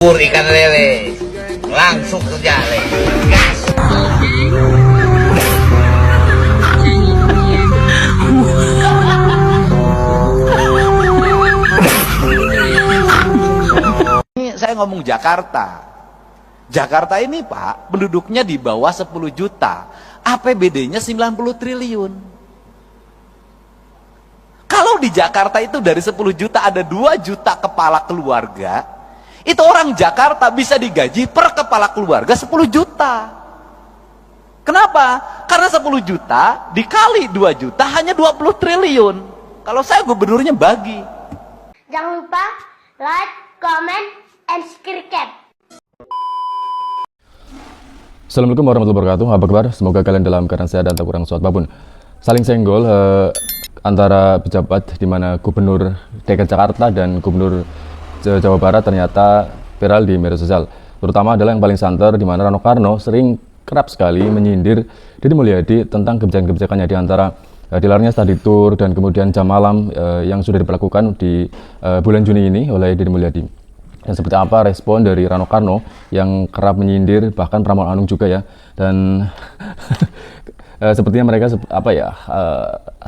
Ikan lele langsung kerja gas. Ini saya ngomong Jakarta. Jakarta ini Pak, penduduknya di bawah 10 juta. APBD-nya 90 triliun. Kalau di Jakarta itu dari 10 juta ada 2 juta kepala keluarga, itu orang Jakarta bisa digaji per kepala keluarga 10 juta. Kenapa? Karena 10 juta dikali 2 juta hanya 20 triliun. Kalau saya gubernurnya bagi. Jangan lupa like, comment, and subscribe. Assalamualaikum warahmatullahi wabarakatuh. Apa kabar? Semoga kalian dalam keadaan sehat dan tak kurang suatu apapun. Saling senggol antara pejabat di mana Gubernur DKI Jakarta dan Gubernur Jawa Barat ternyata viral di media sosial. Terutama adalah yang paling santer di mana Rano Karno sering kerap sekali menyindir Deddy Mulyadi tentang kebijakan-kebijakannya di antara dilarangnya study tour dan kemudian jam malam yang sudah diberlakukan di bulan Juni ini oleh Deddy Mulyadi. Dan seperti apa respon dari Rano Karno yang kerap menyindir bahkan Pramono Anung juga ya, dan sepertinya mereka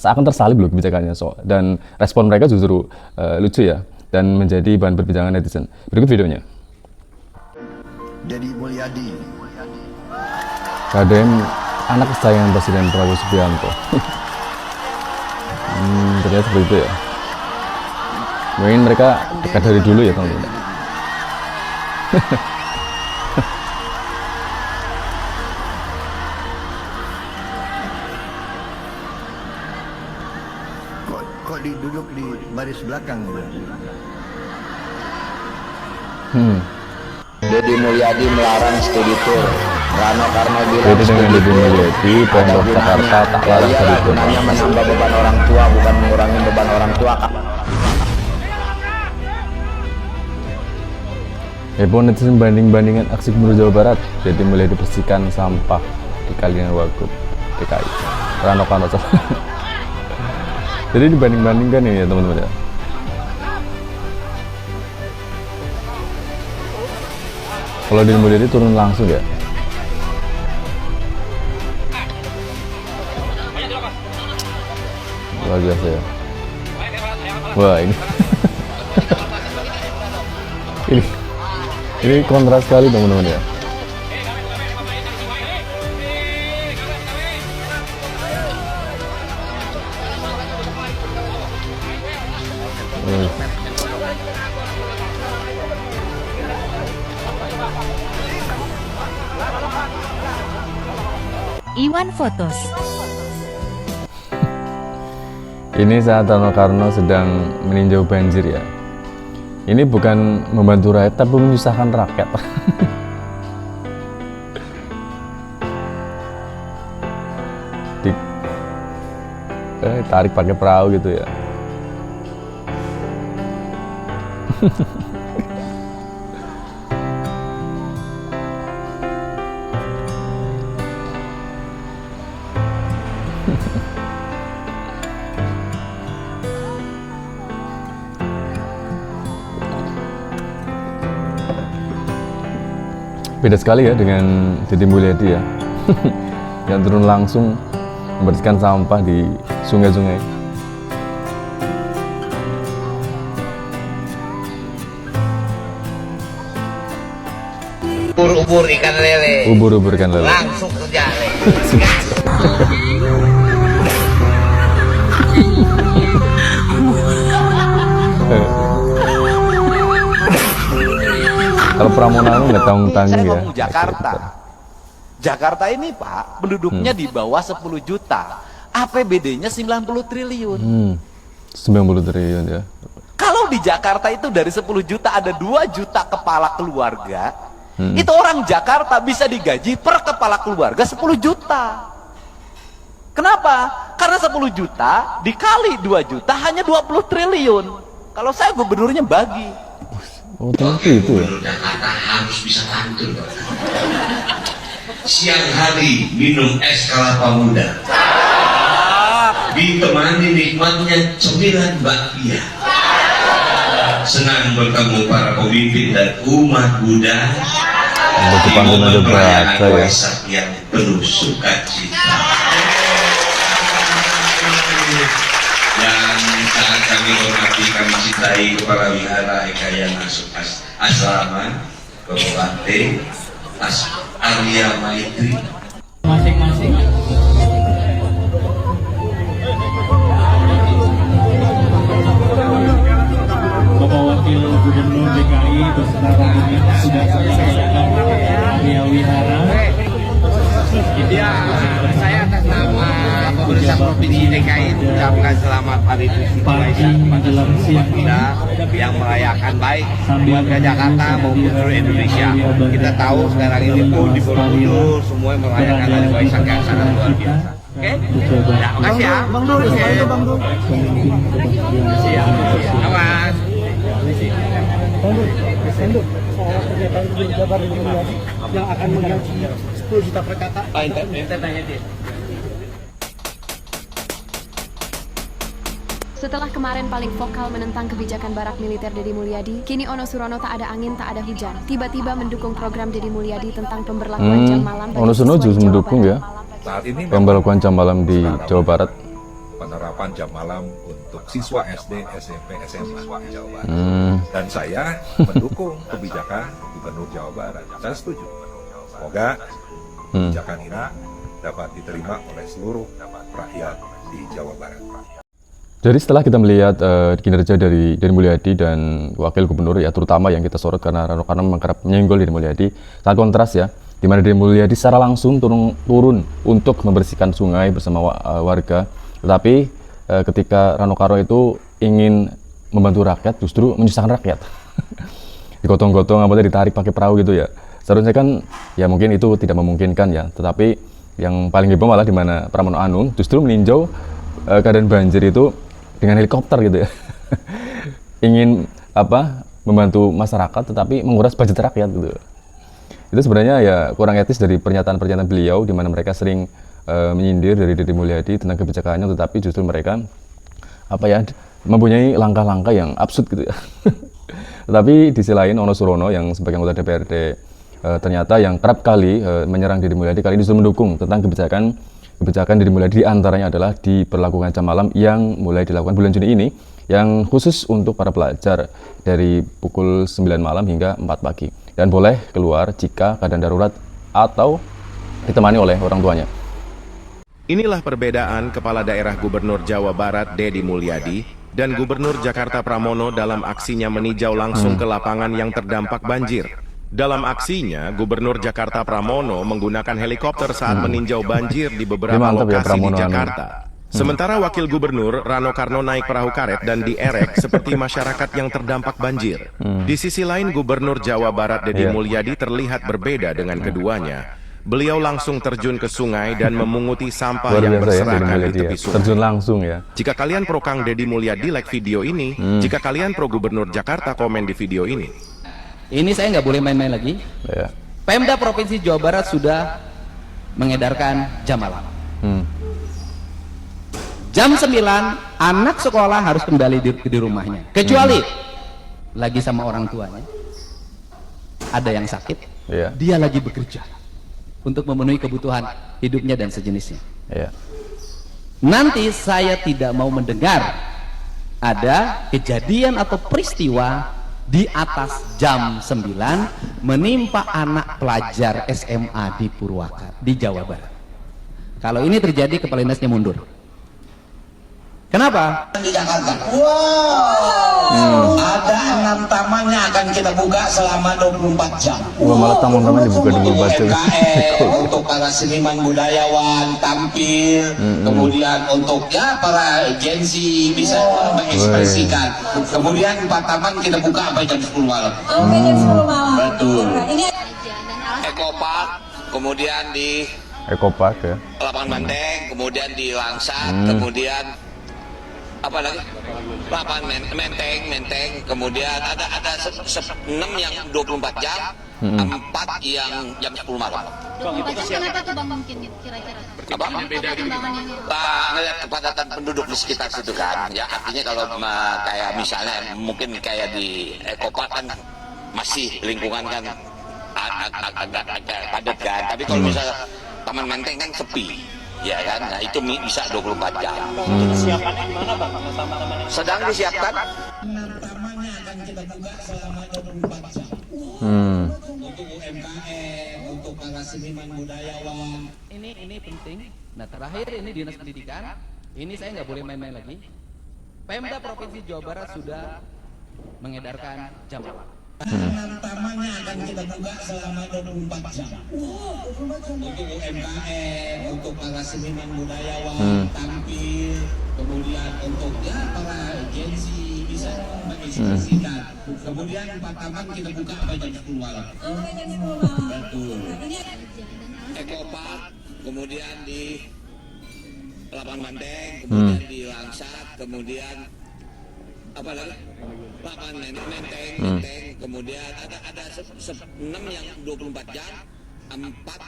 seakan tersalib loh kebijakannya, dan respon mereka justru lucu ya dan menjadi bahan perbincangan netizen. Berikut videonya. Deddy Mulyadi, KDM anak kesayangan Presiden Prabowo Subianto. Ternyata seperti itu ya. Mungkin mereka dekat dari dulu ya teman-teman. kok duduk di baris belakang? Deddy Mulyadi melarang studi tour. Rano Karno bilang Jadi dengan Deddy Mulyadi, Pemprov Jakarta tak larang studi tour. Hanya menambah beban orang tua, bukan mengurangi beban orang tua. Heboh netizen banding-bandingan aksi Gubernur Jawa Barat. Deddy Mulyadi bersihkan sampah di Kalian Wagub DKI. Rano Karno. Jadi dibanding-bandingkan ini ya teman-teman ya. Kalau Deddy Mulyadi turun langsung ya. Luar biasa ya. Wah ini. ini kontras sekali teman-teman ya. Iwan Fotos. Ini saat Rano Karno sedang meninjau banjir ya. Ini bukan membantu rakyat tapi menyusahkan rakyat. Tarik pakai perahu gitu ya. Beda sekali ya dengan Deddy Mulyadi ya. Yang turun langsung membersihkan sampah di sungai-sungai. Ubur-ubur ikan lele Ubur-ubur ikan lele langsung kerja Kalau Pramono Anung nggak tanggung-tanggung Saya ya. ngomong Jakarta. Jakarta ini Pak, penduduknya di bawah 10 juta. APBD-nya 90 triliun. 90 triliun ya. Kalau di Jakarta itu dari 10 juta ada 2 juta kepala keluarga, itu orang Jakarta bisa digaji per kepala keluarga 10 juta. Kenapa? Karena 10 juta dikali 2 juta hanya 20 triliun. Kalau saya gubernurnya bagi. Oh ternyata itu ya. Jakarta harus bisa tampil. Siang hari minum es kelapa muda, ditemani nikmatnya cemilan bakpia. senang bertemu para pemimpin dan umat Buddha Untuk di panggung momen ada perayaan baca ya. Waisak yang penuh sukacita. Dan sangat kami hormati, kami cintai Kepala Wihara Ekayana Asrama Bapak Bante Arya Maitri. Masing-masing. Bapak Wakil Gubernur DKI beserta rombongan sudah selesai Arya Wihara. Ya, saya atas nama pemerintah Provinsi DKI mengucapkan selamat Hari Suci Waisak kepada semua kita yang merayakan baik warga Jakarta maupun seluruh Indonesia. Kita tahu sekarang ini pun di Borobudur semua merayakan Hari Waisak yang sangat luar biasa. Oke? Ya, makasih ya. Bang Dul, Bang Dul. Makasih ya. Mas. Pernyataan Gubernur Jawa Barat yang akan mengganti 10 juta per kakak. Setelah kemarin paling vokal menentang kebijakan barak militer Deddy Mulyadi, kini Ono Surono tak ada angin, tak ada hujan. Tiba-tiba mendukung program Deddy Mulyadi tentang pemberlakuan jam malam bagi Ono Surono siswa di justru Jawa mendukung Barat. ya pemberlakuan jam malam di Jawa Barat. Penerapan jam malam untuk siswa SD, SMP, SMA di Jawa Barat. Dan saya mendukung kebijakan Gubernur Jawa Barat. Saya setuju. Semoga kebijakan ini dapat diterima oleh seluruh rakyat di Jawa Barat. Jadi setelah kita melihat kinerja dari Deddy Mulyadi dan Wakil Gubernur ya, terutama yang kita sorot karena memang kerap menyenggol Deddy Mulyadi, sangat kontras ya, di mana Deddy Mulyadi secara langsung turun untuk membersihkan sungai bersama warga. Tetapi ketika Rano Karno itu ingin membantu rakyat, justru menyusahkan rakyat. Digotong-gotong, ditarik pakai perahu gitu ya. Seharusnya kan ya mungkin itu tidak memungkinkan ya. Tetapi yang paling heboh malah di mana Pramono Anung justru meninjau keadaan banjir itu dengan helikopter gitu ya. Ingin membantu masyarakat tetapi menguras budget rakyat gitu. Itu sebenarnya ya kurang etis dari pernyataan-pernyataan beliau di mana mereka sering menyindir dari Deddy Mulyadi tentang kebijakannya, tetapi justru mereka mempunyai langkah-langkah yang absurd gitu ya. Tetapi di sisi lain Ono Surono yang sebagai anggota DPRD ternyata yang kerap kali menyerang Deddy Mulyadi, kali ini justru mendukung tentang kebijakan Deddy Mulyadi, diantaranya adalah diberlakukan jam malam yang mulai dilakukan bulan Juni ini, yang khusus untuk para pelajar dari pukul 9 malam hingga 4 pagi dan boleh keluar jika keadaan darurat atau ditemani oleh orang tuanya. Inilah perbedaan Kepala Daerah Gubernur Jawa Barat Deddy Mulyadi dan Gubernur Jakarta Pramono dalam aksinya meninjau langsung ke lapangan yang terdampak banjir. Dalam aksinya, Gubernur Jakarta Pramono menggunakan helikopter saat meninjau banjir di beberapa lokasi di Jakarta. Sementara Wakil Gubernur Rano Karno naik perahu karet dan dierek seperti masyarakat yang terdampak banjir. Di sisi lain, Gubernur Jawa Barat Deddy Mulyadi terlihat berbeda dengan keduanya. Beliau langsung terjun ke sungai dan memunguti sampah yang berserakan di tepi sungai. Terjun langsung ya. Jika kalian pro Kang Deddy Mulyadi, like video ini. Jika kalian pro Gubernur Jakarta, komen di video ini. Ini saya nggak boleh main-main lagi. Ya. Pemda Provinsi Jawa Barat sudah mengedarkan jam malam. Jam 9 anak sekolah harus kembali di rumahnya. Kecuali lagi sama orang tuanya. Ada yang sakit, dia lagi bekerja untuk memenuhi kebutuhan hidupnya dan sejenisnya. Nanti saya tidak mau mendengar ada kejadian atau peristiwa di atas jam 9 menimpa anak pelajar SMA di Purwakarta, di Jawa Barat. Kalau ini terjadi, kepala dinasnya mundur. Kenapa? Di Jakarta. Wow. Ada 6 tamannya akan kita buka selama 24 jam. Malah taman-taman dibuka 24 jam. Untuk para seniman budayawan tampil, kemudian untuk para agensi bisa mengekspresikan. Kemudian 4 taman kita buka sampai jam 10 malam. Sampai jam 10 malam. Betul. Ini Ekopark, kemudian di Ekopark ya. Lapangan Banteng, kemudian di Langsat, kemudian apa lagi? Lapangan Menteng, kemudian ada 6 yang 24 jam, 4 yang jam 10 malam. 24 jam kenapa tuh Bang mungkin kira-kira? Apa? Pertimbangannya. Ngeliat kepadatan penduduk di sekitar situ kan. Ya artinya kalau kayak misalnya mungkin kayak di Ekopark kan masih lingkungan kan agak padat kan. Tapi kalau misalnya Taman Menteng kan sepi. Ya kan, nah itu bisa 24 jam. Kesiapannya gimana Bang? Sedang disiapkan. Tamannya akan kita buka selama 24 jam. Untuk UMKM, untuk para seniman budayawan. Ini penting. Nah terakhir ini Dinas Pendidikan, ini saya nggak boleh main-main lagi. Pemda Provinsi Jawa Barat sudah mengedarkan jam. Tamannya akan kita buka selama 24 jam. Untuk UMKM, untuk para seniman budayawan tampil, kemudian untuk ya para agensi bisa mengekspresikan. Kemudian 4 taman kita buka sampai jam 10 malam. Betul. Ekopark, kemudian di Lapangan Menteng, kemudian di Langsat, kemudian apa lagi? Lapangan Menteng, kemudian ada 6 yang 24 jam, 4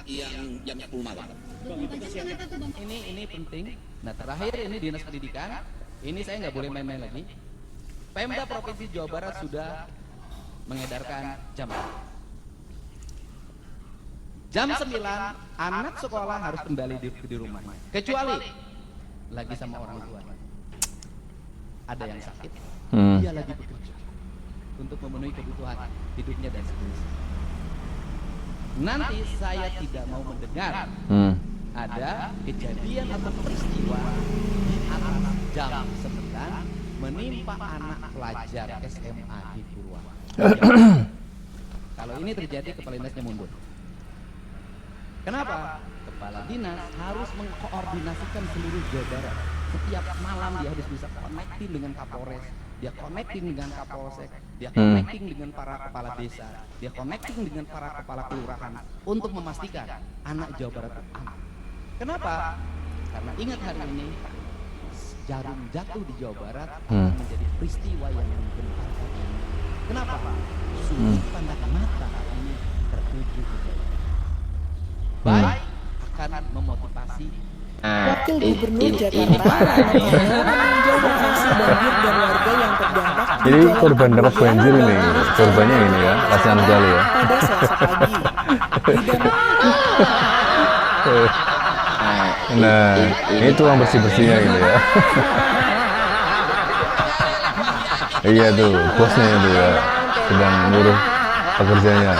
yang jam 10 malam. Ini penting. Nah terakhir ini Dinas Pendidikan, ini saya nggak boleh main-main lagi. Pemda Provinsi Jawa Barat sudah mengedarkan jam. Jam 9 anak sekolah harus kembali di rumahnya, kecuali lagi sama orang tua. Ada yang sakit, dia lagi bekerja untuk memenuhi kebutuhan hidupnya dan seterusnya. Nanti saya tidak mau mendengar ada kejadian atau peristiwa di atas jam 9 menimpa anak pelajar SMA di Purwakarta. Kalau ini terjadi, kepala dinasnya mundur. Kenapa? Kepala dinas harus mengkoordinasikan seluruh Jawa Barat. Setiap malam dia harus bisa connecting dengan Kapolres, dia connecting dengan Kapolsek, dia connecting dengan para kepala desa, dia connecting dengan para kepala kelurahan untuk memastikan anak Jawa Barat aman. Kenapa? Karena ingat hari ini jarum jatuh di Jawa Barat akan menjadi peristiwa yang menggentarkan ini. Kenapa? Sudut pandang mata ini tertuju ke Jawa Barat. Baik akan memotivasi Wakil Gubernur Jakarta meninjau lokasi banjir dan warga yang terdampak. Jadi korban dapat banjir ini, korbannya ini ya, kasihan sekali ya. Pada Selasa pagi. Nah, ini tukang bersih-bersihnya gitu ya. Iya tuh, bosnya itu ya, sedang nyuruh pekerjanya.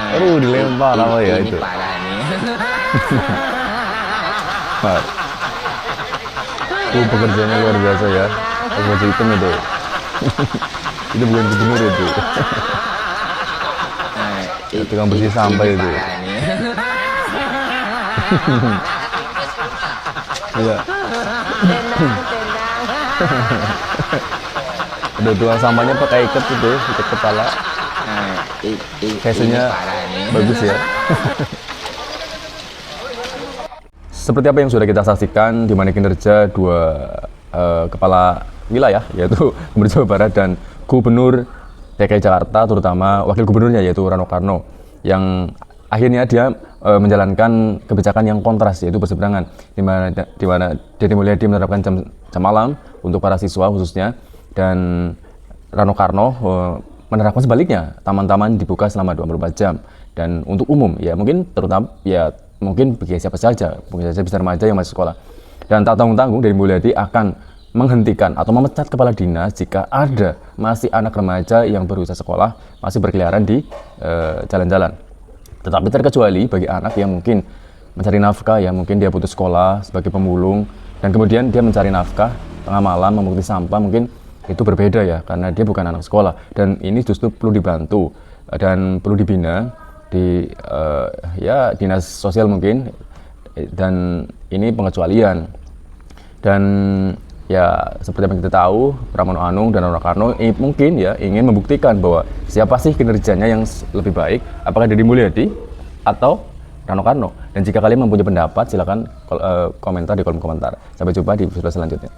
Aduh, dilempar apa ya itu? Parah nih. Pekerjaannya luar biasa ya. Baju hitam itu. Itu bukan gubernur itu. Ya, tukang bersih sampah itu. Iya. Ada tukang sampahnya pakai ikat itu, ikat kepala. Fashionnya bagus ya. Seperti apa yang sudah kita saksikan, di mana kinerja dua kepala wilayah, yaitu Gubernur Jawa Barat dan Gubernur DKI Jakarta, terutama wakil gubernurnya yaitu Rano Karno, yang akhirnya dia menjalankan kebijakan yang kontras, yaitu berseberangan, di mana Deddy Mulyadi menerapkan jam malam untuk para siswa khususnya, dan Rano Karno menerapkan sebaliknya, taman-taman dibuka selama 24 jam dan untuk umum, ya mungkin terutama ya mungkin bagi siapa saja, mungkin saja bisa remaja yang masih sekolah. Dan tak tanggung-tanggung Deddy Mulyadi akan menghentikan atau memecat kepala dinas jika ada masih anak remaja yang berusia sekolah masih berkeliaran di jalan-jalan. Tetapi terkecuali bagi anak yang mungkin mencari nafkah, ya mungkin dia putus sekolah sebagai pemulung dan kemudian dia mencari nafkah tengah malam memunguti sampah, mungkin itu berbeda ya, karena dia bukan anak sekolah, dan ini justru perlu dibantu dan perlu dibina di ya dinas sosial mungkin, dan ini pengecualian. Dan ya seperti yang kita tahu, Pramono Anung dan Rano Karno mungkin ya ingin membuktikan bahwa siapa sih kinerjanya yang lebih baik, apakah Deddy Mulyadi atau Rano Karno. Dan jika kalian mempunyai pendapat, silakan komentar di kolom komentar. Sampai jumpa di video selanjutnya.